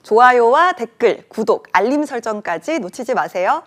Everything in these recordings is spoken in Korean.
좋아요와 댓글, 구독, 알림 설정까지 놓치지 마세요.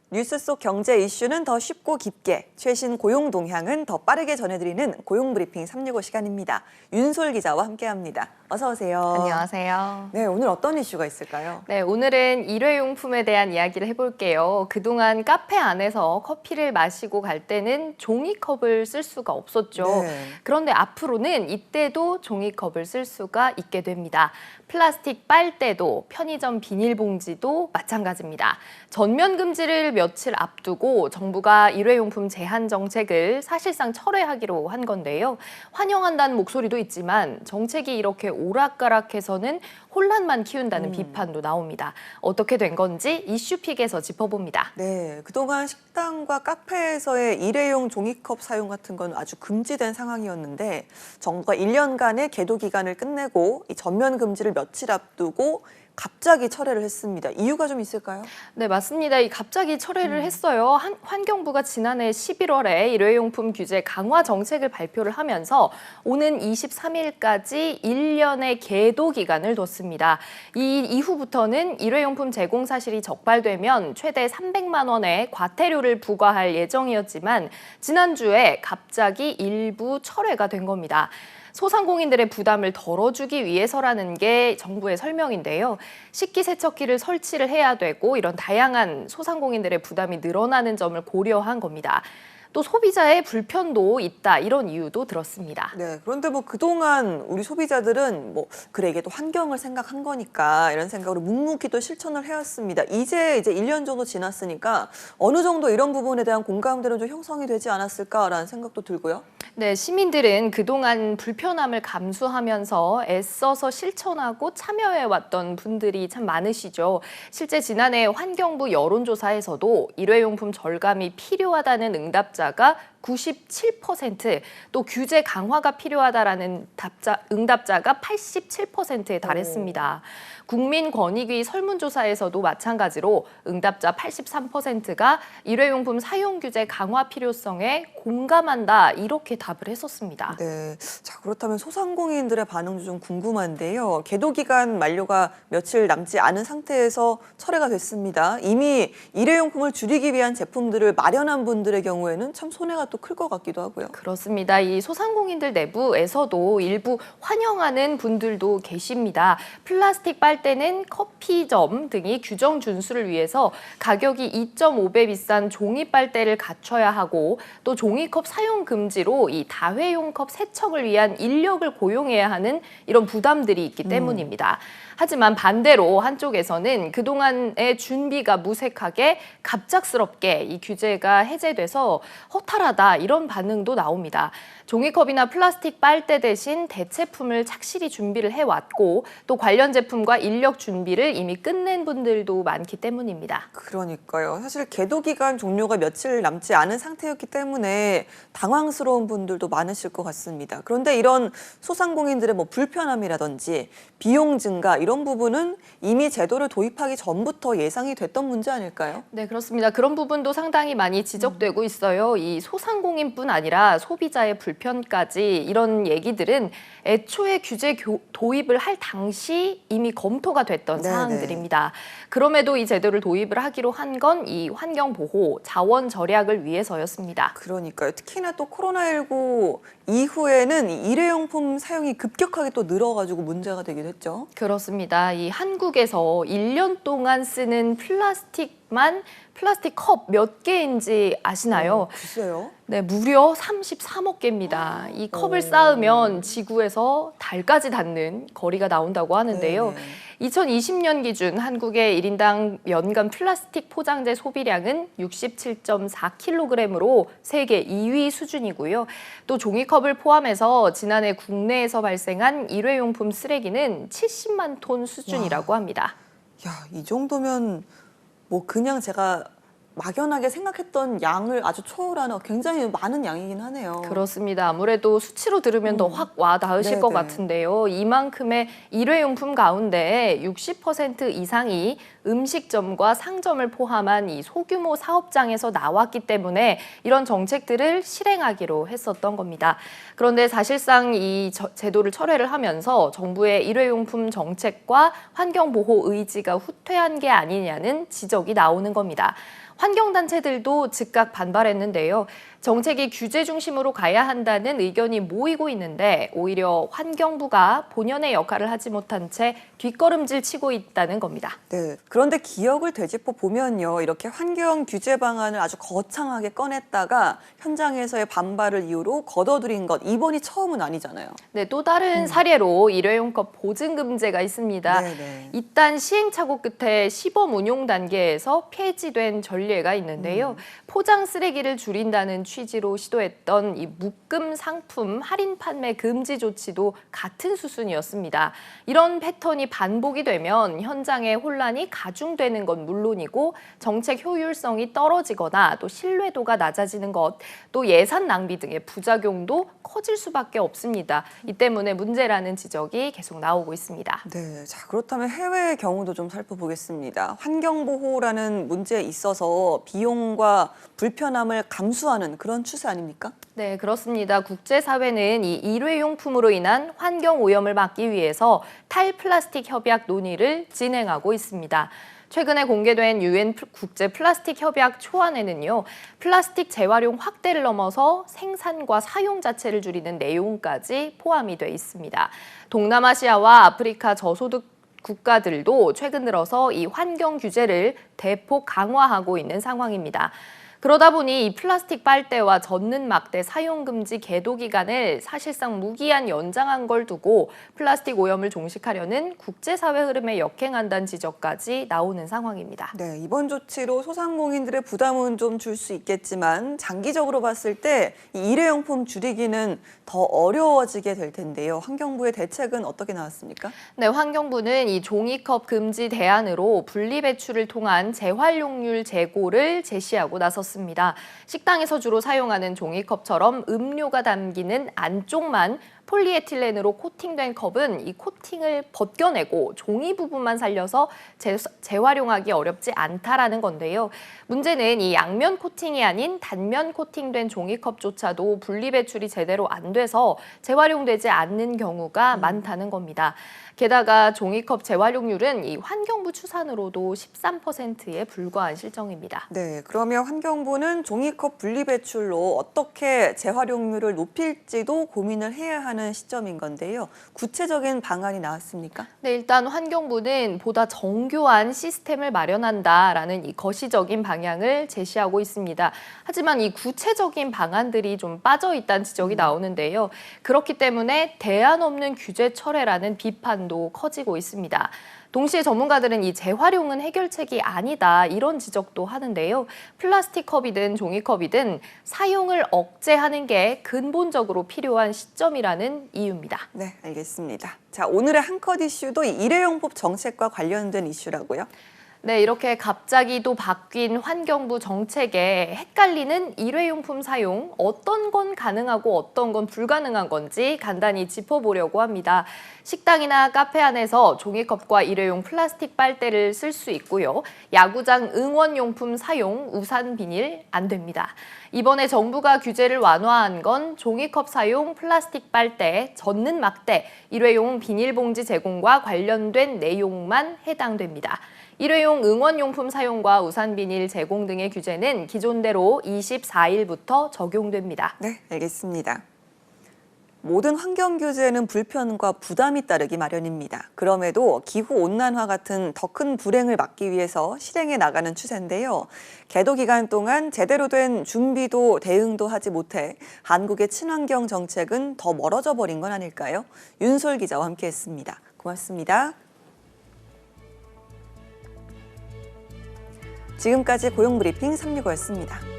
뉴스 속 경제 이슈는 더 쉽고 깊게, 최신 고용 동향은 더 빠르게 전해드리는 고용브리핑 365 시간입니다. 윤솔 기자와 함께합니다. 어서 오세요. 안녕하세요. 네, 오늘 어떤 이슈가 있을까요? 네, 오늘은 일회용품에 대한 이야기를 해볼게요. 그동안 카페 안에서 커피를 마시고 갈 때는 종이컵을 쓸 수가 없었죠. 네. 그런데 앞으로는 이때도 종이컵을 쓸 수가 있게 됩니다. 플라스틱 빨대도 편의점 비닐봉지도 마찬가지입니다. 전면 금지를 며칠 앞두고 정부가 일회용품 제한 정책을 사실상 철회하기로 한 건데요. 환영한다는 목소리도 있지만 정책이 이렇게 오락가락해서는 혼란만 키운다는 비판도 나옵니다. 어떻게 된 건지 이슈픽에서 짚어봅니다. 네, 그동안 식당과 카페에서의 일회용 종이컵 사용 같은 건 아주 금지된 상황이었는데 정부가 1년간의 계도 기간을 끝내고 이 전면 금지를 며칠 앞두고 갑자기 철회를 했습니다. 이유가 좀 있을까요? 네, 맞습니다. 이 갑자기 철회를 했어요. 환경부가 지난해 11월에 일회용품 규제 강화 정책을 발표를 하면서 오는 23일까지 1년의 계도 기간을 뒀습니다. 이 이후부터는 일회용품 제공 사실이 적발되면 최대 300만 원의 과태료를 부과할 예정이었지만 지난주에 갑자기 일부 철회가 된 겁니다. 소상공인들의 부담을 덜어주기 위해서라는 게 정부의 설명인데요. 식기세척기를 설치를 해야 되고 이런 다양한 소상공인들의 부담이 늘어나는 점을 고려한 겁니다. 또 소비자의 불편도 있다 이런 이유도 들었습니다. 네, 그런데 뭐 그동안 우리 소비자들은 그래 이게 또 환경을 생각한 거니까 이런 생각으로 묵묵히 또 실천을 해왔습니다. 이제 1년 정도 지났으니까 어느 정도 이런 부분에 대한 공감대는 좀 형성이 되지 않았을까라는 생각도 들고요. 네, 시민들은 그동안 불편함을 감수하면서 애써서 실천하고 참여해왔던 분들이 참 많으시죠. 실제 지난해 환경부 여론조사에서도 일회용품 절감이 필요하다는 응답자가 97%, 또 규제 강화가 필요하다라는 응답자가 87%에 달했습니다. 국민권익위 설문조사에서도 마찬가지로 응답자 83%가 일회용품 사용 규제 강화 필요성에 공감한다 이렇게 답을 했었습니다. 네, 자 그렇다면 소상공인들의 반응도 좀 궁금한데요. 계도 기간 만료가 며칠 남지 않은 상태에서 철회가 됐습니다. 이미 일회용품을 줄이기 위한 제품들을 마련한 분들의 경우에는 참 손해가 또 클 것 같기도 하고요. 그렇습니다. 이 소상공인들 내부에서도 일부 환영하는 분들도 계십니다. 플라스틱 빨대는 커피점 등이 규정 준수를 위해서 가격이 2.5배 비싼 종이 빨대를 갖춰야 하고 또 종이컵 사용 금지로 이 다회용 컵 세척을 위한 인력을 고용해야 하는 이런 부담들이 있기 때문입니다. 하지만 반대로 한쪽에서는 그동안의 준비가 무색하게 갑작스럽게 이 규제가 해제돼서 허탈하다 이런 반응도 나옵니다. 종이컵이나 플라스틱 빨대 대신 대체품을 착실히 준비를 해왔고 또 관련 제품과 인력 준비를 이미 끝낸 분들도 많기 때문입니다. 그러니까요. 사실 계도 기간 종료가 며칠 남지 않은 상태였기 때문에 당황스러운 분들도 많으실 것 같습니다. 그런데 이런 소상공인들의 불편함이라든지 비용 증가 이런 부분은 이미 제도를 도입하기 전부터 예상이 됐던 문제 아닐까요? 네, 그렇습니다. 그런 부분도 상당히 많이 지적되고 있어요. 이 소상공인뿐 아니라 소비자의 불편까지 이런 얘기들은 애초에 규제 도입을 할 당시 이미 검토가 됐던 사항들입니다. 그럼에도 이 제도를 도입을 하기로 한 건 이 환경 보호, 자원 절약을 위해서였습니다. 그러니까요. 특히나 또 코로나19 이후에는 이 일회용품 사용이 급격하게 또 늘어가지고 문제가 되기도 했죠. 그렇습니다. 이 한국에서 1년 동안 쓰는 플라스틱 컵 몇 개인지 아시나요? 글쎄요. 네, 무려 33억 개입니다. 이 컵을 쌓으면 지구에서 달까지 닿는 거리가 나온다고 하는데요. 2020년 기준 한국의 1인당 연간 플라스틱 포장재 소비량은 67.4kg으로 세계 2위 수준이고요. 또 종이컵을 포함해서 지난해 국내에서 발생한 일회용품 쓰레기는 70만 톤 수준이라고 합니다. 야, 이 정도면 그냥 제가 막연하게 생각했던 양을 아주 초월하는 굉장히 많은 양이긴 하네요. 그렇습니다. 아무래도 수치로 들으면 더 확 와닿으실 것 네네. 같은데요. 이만큼의 일회용품 가운데 60% 이상이 음식점과 상점을 포함한 이 소규모 사업장에서 나왔기 때문에 이런 정책들을 실행하기로 했었던 겁니다. 그런데 사실상 이 제도를 철회를 하면서 정부의 일회용품 정책과 환경보호 의지가 후퇴한 게 아니냐는 지적이 나오는 겁니다. 환경단체들도 즉각 반발했는데요. 정책이 규제 중심으로 가야 한다는 의견이 모이고 있는데 오히려 환경부가 본연의 역할을 하지 못한 채 뒷걸음질 치고 있다는 겁니다. 네. 그런데 기억을 되짚어 보면요. 이렇게 환경 규제 방안을 아주 거창하게 꺼냈다가 현장에서의 반발을 이유로 걷어들인 것, 이번이 처음은 아니잖아요. 네, 또 다른 사례로 일회용컵 보증금제가 있습니다. 네네. 이딴 시행착오 끝에 시범 운용 단계에서 폐지된 전례가 있는데요. 포장 쓰레기를 줄인다는 취지로 시도했던 이 묶음 상품 할인 판매 금지 조치도 같은 수순이었습니다. 이런 패턴이 반복이 되면 현장의 혼란이 가중되는 건 물론이고 정책 효율성이 떨어지거나 또 신뢰도가 낮아지는 것, 또 예산 낭비 등의 부작용도 커질 수밖에 없습니다. 이 때문에 문제라는 지적이 계속 나오고 있습니다. 네, 자 그렇다면 해외의 경우도 좀 살펴보겠습니다. 환경보호라는 문제에 있어서 비용과 불편함을 감수하는 그런 추세 아닙니까? 네, 그렇습니다. 국제사회는 이 일회용품으로 인한 환경 오염을 막기 위해서 탈플라스틱 협약 논의를 진행하고 있습니다. 최근에 공개된 유엔 국제 플라스틱 협약 초안에는요, 플라스틱 재활용 확대를 넘어서 생산과 사용 자체를 줄이는 내용까지 포함이 돼 있습니다. 동남아시아와 아프리카 저소득 국가들도 최근 들어서 이 환경 규제를 대폭 강화하고 있는 상황입니다. 그러다 보니 이 플라스틱 빨대와 젖는 막대 사용 금지 계도 기간을 사실상 무기한 연장한 걸 두고 플라스틱 오염을 종식하려는 국제사회 흐름에 역행한다는 지적까지 나오는 상황입니다. 네, 이번 조치로 소상공인들의 부담은 좀 줄 수 있겠지만 장기적으로 봤을 때 이 일회용품 줄이기는 더 어려워지게 될 텐데요. 환경부의 대책은 어떻게 나왔습니까? 네, 환경부는 이 종이컵 금지 대안으로 분리배출을 통한 재활용률 제고를 제시하고 나섰습니다. 식당에서 주로 사용하는 종이컵처럼 음료가 담기는 안쪽만 폴리에틸렌으로 코팅된 컵은 이 코팅을 벗겨내고 종이 부분만 살려서 재활용하기 어렵지 않다라는 건데요. 문제는 이 양면 코팅이 아닌 단면 코팅된 종이컵조차도 분리배출이 제대로 안 돼서 재활용되지 않는 경우가 많다는 겁니다. 게다가 종이컵 재활용률은 이 환경부 추산으로도 13%에 불과한 실정입니다. 네, 그러면 환경부는 종이컵 분리배출로 어떻게 재활용률을 높일지도 고민을 해야 하는 시점인 건데요. 구체적인 방안이 나왔습니까? 네, 일단 환경부는 보다 정교한 시스템을 마련한다라는 이 거시적인 방향을 제시하고 있습니다. 하지만 이 구체적인 방안들이 좀 빠져 있다는 지적이 나오는데요. 그렇기 때문에 대안 없는 규제 철회라는 비판도 커지고 있습니다. 동시에 전문가들은 이 재활용은 해결책이 아니다 이런 지적도 하는데요. 플라스틱 컵이든 종이컵이든 사용을 억제하는 게 근본적으로 필요한 시점이라는 이유입니다. 네, 알겠습니다. 자, 오늘의 한컷 이슈도 이 일회용품 정책과 관련된 이슈라고요? 네, 이렇게 갑자기 또 바뀐 환경부 정책에 헷갈리는 일회용품 사용, 어떤 건 가능하고 어떤 건 불가능한 건지 간단히 짚어보려고 합니다. 식당이나 카페 안에서 종이컵과 일회용 플라스틱 빨대를 쓸 수 있고요. 야구장 응원용품 사용, 우산 비닐 안 됩니다. 이번에 정부가 규제를 완화한 건 종이컵 사용, 플라스틱 빨대, 젖는 막대, 일회용 비닐봉지 제공과 관련된 내용만 해당됩니다. 일회용 응원용품 사용과 우산 비닐 제공 등의 규제는 기존대로 24일부터 적용됩니다. 네, 알겠습니다. 모든 환경 규제는 불편과 부담이 따르기 마련입니다. 그럼에도 기후온난화 같은 더 큰 불행을 막기 위해서 실행해 나가는 추세인데요. 계도 기간 동안 제대로 된 준비도 대응도 하지 못해 한국의 친환경 정책은 더 멀어져 버린 건 아닐까요? 윤솔 기자와 함께했습니다. 고맙습니다. 지금까지 고용브리핑 365였습니다.